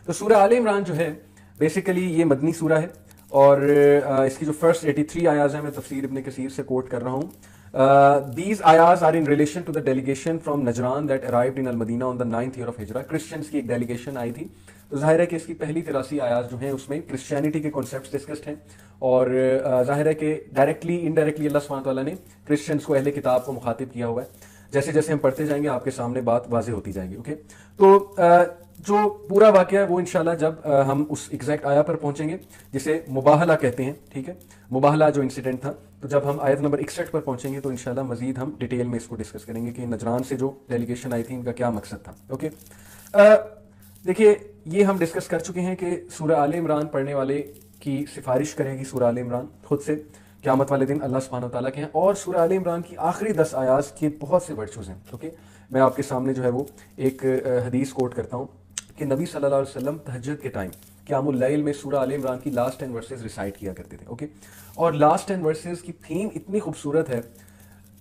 تو سورہ آل عمران جو ہے بیسیکلی یہ مدنی سورہ ہے، اور اس کی جو فرسٹ 83 آیاز ہیں میں تفسیر ابن کثیر سے کوٹ کر رہا ہوں. These ayahs are in relation to the delegation from Najran that arrived in Al-Madinah on the 9th year of Hijrah. Christians کی ایک ڈیلیگیشن آئی تھی، تو ظاہر ہے کہ اس کی پہلی 83 آیات جو ہیں اس میں کرسچینٹی کے کانسیپٹس ڈسکسڈ ہیں، اور ظاہر ہے کہ ڈائریکٹلی انڈائریکٹلی اللہ سبحانہ تعالیٰ نے کرسچنس کو، اہل کتاب کو مخاطب کیا ہوا ہے. جیسے جیسے ہم پڑھتے جائیں گے آپ کے سامنے بات واضح ہوتی جائے گی. اوکے، تو جو پورا واقعہ ہے وہ انشاءاللہ جب ہم اس ایگزیکٹ آیا پر پہنچیں گے جسے مباہلہ کہتے ہیں، ٹھیک ہے، مباہلہ جو انسیڈنٹ تھا، تو جب ہم آیت نمبر 61 پر پہنچیں گے تو انشاءاللہ مزید ہم ڈیٹیل میں اس کو ڈسکس کریں گے کہ نجران سے جو ڈیلیگیشن آئی تھی ان کا کیا مقصد تھا. اوکے، دیکھیے یہ ہم ڈسکس کر چکے ہیں کہ سورہ آل عمران پڑھنے والے کی سفارش کرے گی سورہ آل عمران خود سے قیامت والے دن اللہ سبحانہ تعالیٰ کے ہیں، اور سورہ آل عمران کی آخری 10 آیات کے بہت سے ورچوز ہیں. اوکے، میں آپ کے سامنے جو ہے وہ ایک حدیث کوٹ کرتا ہوں کہ نبی صلی اللہ علیہ وسلم تہجد کے ٹائم قیام اللیل میں سورہ آل عمران کی لاسٹ 10 ورسز ریسائٹ کیا کرتے تھے. اوکے، اور لاسٹ 10 ورسز کی تھیم اتنی خوبصورت ہے،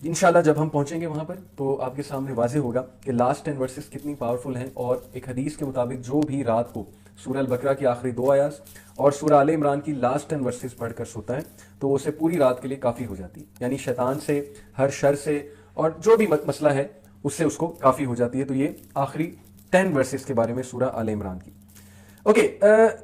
انشاءاللہ جب ہم پہنچیں گے وہاں پر تو آپ کے سامنے واضح ہوگا کہ لاسٹ 10 ورسز کتنی پاورفل ہیں. اور ایک حدیث کے مطابق جو بھی رات کو سورہ البقرہ کی آخری 2 آیات اور سورہ آل عمران کی لاسٹ 10 ورسز پڑھ کر سوتا ہے تو اسے پوری رات کے لیے کافی ہو جاتی ہے، یعنی شیطان سے، ہر شر سے، اور جو بھی مسئلہ ہے اس سے اس کو کافی ہو جاتی ہے. تو یہ آخری 10 ورسز کے بارے میں سورہ آل عمران کی. اوکے،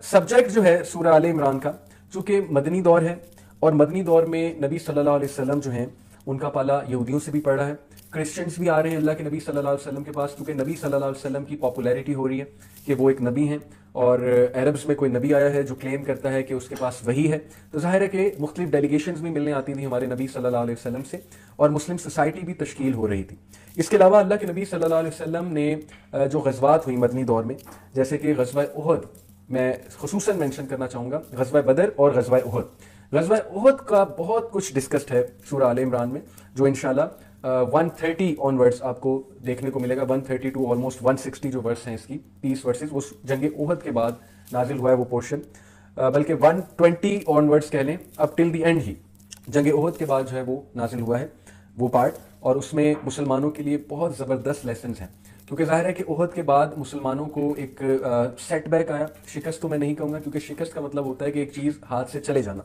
سبجیکٹ جو ہے سورہ آل عمران کا چونکہ مدنی دور ہے، اور مدنی دور میں نبی صلی اللہ علیہ وسلم جو ہیں ان کا پالا یہودیوں سے بھی پڑ رہا ہے، کرسچنس بھی آ رہے ہیں اللہ کے نبی صلی اللہ علیہ وسلم کے پاس، کیونکہ نبی صلی اللہ علیہ وسلم کی پاپولیرٹی ہو رہی ہے کہ وہ ایک نبی ہیں، اور عربس میں کوئی نبی آیا ہے جو کلیم کرتا ہے کہ اس کے پاس وحی ہے. تو ظاہر ہے کہ مختلف ڈیلیگیشنز بھی ملنے آتی تھیں ہمارے نبی صلی اللہ علیہ وسلم سے، اور مسلم سوسائٹی بھی تشکیل ہو رہی تھی. اس کے علاوہ اللہ کے نبی صلی اللہ علیہ وسلم نے جو غزوات ہوئی مدنی دور میں، جیسے کہ غزوہ احد میں خصوصاً مینشن کرنا چاہوں گا، غزوہ بدر اور غزوہ احد. غزوہ احد کا بہت کچھ ڈسکسڈ ہے سورہ آل عمران میں، جو انشاءاللہ 130 آن ورڈز آپ کو دیکھنے کو ملے گا. 130 ٹو آلموسٹ 160 جو ورس ہیں اس کی 30 ورسز، وہ جنگ احد کے بعد نازل ہوا ہے وہ پورشن، بلکہ 120 آن ورڈز کہہ لیں، اب ٹل دی اینڈ ہی جنگ احد کے بعد جو ہے وہ نازل ہوا ہے وہ پارٹ. اور اس میں مسلمانوں کے لیے بہت زبردست لیسنز ہیں، کیونکہ ظاہر ہے کہ احد کے بعد مسلمانوں کو ایک سیٹ بیک آیا. شکست تو میں نہیں کہوں گا، کیونکہ شکست کا مطلب ہوتا ہے کہ ایک چیز ہاتھ سے چلے جانا.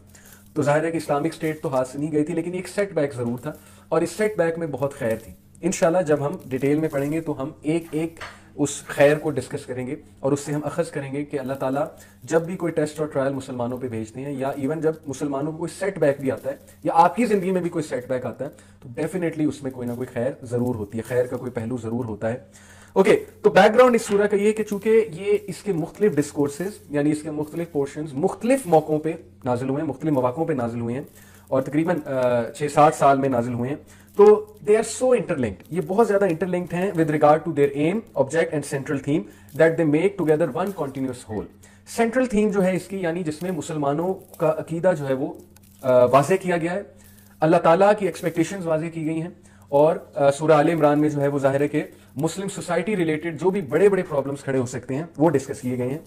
تو ظاہر ہے کہ اسلامک اسٹیٹ تو ہاتھ سے نہیں گئی تھی، لیکن ایک سیٹ بیک ضرور تھا، اور اس سیٹ بیک میں بہت خیر تھی. انشاءاللہ جب ہم ڈیٹیل میں پڑھیں گے تو ہم ایک ایک اس خیر کو ڈسکس کریں گے، اور اس سے ہم اخذ کریں گے کہ اللہ تعالیٰ جب بھی کوئی ٹیسٹ اور ٹرائل مسلمانوں پہ بھیجتے ہیں، یا ایون جب مسلمانوں کو کوئی سیٹ بیک بھی آتا ہے، یا آپ کی زندگی میں بھی کوئی سیٹ بیک آتا ہے، تو ڈیفینیٹلی اس میں کوئی نہ کوئی خیر ضرور ہوتی ہے، خیر کا کوئی پہلو ضرور ہوتا ہے. اوکے، تو بیک گراؤنڈ اس سورہ کا یہ ہے کہ چونکہ یہ اس کے مختلف ڈسکورسز، یعنی اس کے مختلف پورشنز مختلف موقعوں پہ نازل ہوئے ہیں، مختلف مواقعوں پہ نازل ہوئے ہیں، اور تقریباً 6-7 سال میں نازل ہوئے ہیں. تو دے آر سو انٹرلنکڈ، یہ بہت زیادہ انٹرلنکڈ ہیں with regard to their aim, object and central theme that they make together one continuous whole. Central theme جو ہے اس کی، یعنی جس میں مسلمانوں کا عقیدہ جو ہے وہ واضح کیا گیا ہے، اللہ تعالیٰ کی ایکسپیکٹیشنز واضح کی گئی ہیں، اور سورہ آل عمران میں جو ہے وہ ظاہر ہے کہ مسلم سوسائٹی ریلیٹڈ جو بھی بڑے بڑے پرابلمس کھڑے ہو سکتے ہیں وہ ڈسکس کیے گئے ہیں.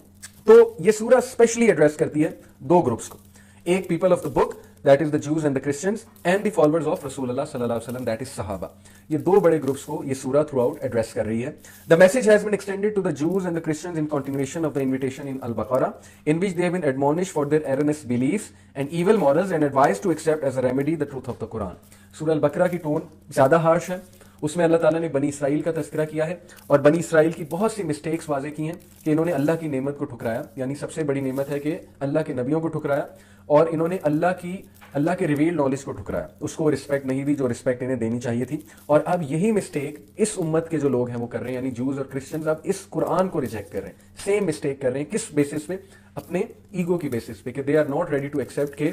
تو یہ سورہ اسپیشلی ایڈریس کرتی ہے 2 گروپس کو، ایک people of the book that is the Jews and the Christians and the followers of رسول اللہ صلی اللہ علیہ وسلم that is صحابہ. یہ 2 بڑے گروپس کو یہ سورہ تھرو آؤٹ ایڈریس کر رہی ہے. The message has been extended to the Jews and the Christians in continuation of the invitation in Al-Baqarah, in which they have been admonished for their erroneous beliefs and evil morals and advised to accept as a remedy the truth of the Quran. سورہ البقرہ کی tone زیادہ harsh ہے، اس میں اللہ تعالیٰ نے بنی اسرائیل کا تذکرہ کیا ہے، اور بنی اسرائیل کی بہت سی مسٹیکس واضح کی ہیں کہ انہوں نے اللہ کی نعمت کو ٹھکرایا. یعنی سب سے بڑی نعمت ہے کہ اللہ کے نبیوں کو ٹھکرایا، اور انہوں نے اللہ کے ریویل نالج کو ٹھکرایا، اس کو رسپیکٹ نہیں دی جو رسپیکٹ انہیں دینی چاہیے تھی. اور اب یہی مسٹیک اس امت کے جو لوگ ہیں وہ کر رہے ہیں، یعنی جوز اور کرسچنز اب اس قرآن کو ریجیکٹ کر رہے ہیں، سیم مسٹیک کر رہے ہیں. کس بیسس پہ؟ اپنے ایگو کی بیسس پہ، کہ they are not ready to accept کہ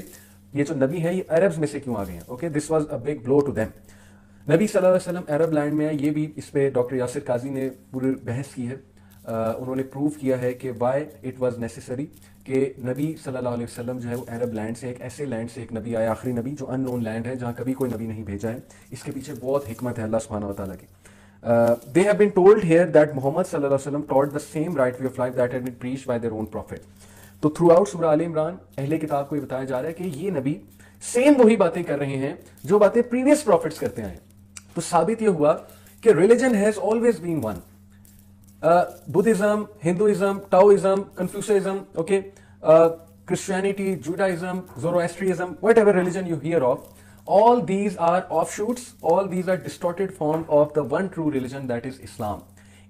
یہ جو نبی ہے یہ عربز میں سے کیوں آ گئے ہیں. Okay, this was a big blow to them. نبی صلی اللہ علیہ وسلم عرب لینڈ میں آئے، یہ بھی اس پہ ڈاکٹر یاسر قاضی نے پوری بحث کی ہے. انہوں نے پروو کیا ہے کہ وائی اٹ واز نیسیسری کہ نبی صلی اللہ علیہ وسلم جو ہے وہ عرب لینڈ سے، ایک ایسے لینڈ سے ایک نبی آیا، آخری نبی جو ان نون لینڈ ہے جہاں کبھی کوئی نبی نہیں بھیجا ہے. اس کے پیچھے بہت حکمت ہے اللہ سبحانہ و تعالیٰ کی. They have been told here that Muhammad صلی اللہ علیہ وسلم taught the same right way of life that had been preached by their own prophet. تو تھرو آؤٹ سورہ آل عمران اہل کتاب کو یہ بتایا جا رہا ہے کہ یہ نبی سیم وہی باتیں کر رہے ہیں جو باتیں پریویس پروفٹس کرتے آئے. تو ثابت یہ ہوا کہ religion has always been one. Buddhism, Hinduism, Taoism, Confucianism, okay, Christianity, Judaism, Zoroastrianism, whatever religion you hear of, all these are offshoots, all these are distorted form of the one true religion, that is Islam.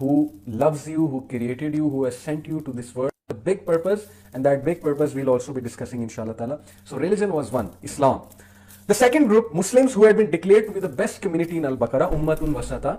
who loves you, who created you, who has sent you to this world, a big purpose, and that big purpose we'll also be discussing inshallah ta'ala. So religion was one, Islam. The second group, Muslims who had been declared to be the best community in Al-Baqarah, Ummatun Wasata.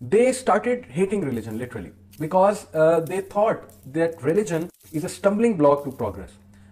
they started hating religion literally because they thought that religion is a stumbling block to progress.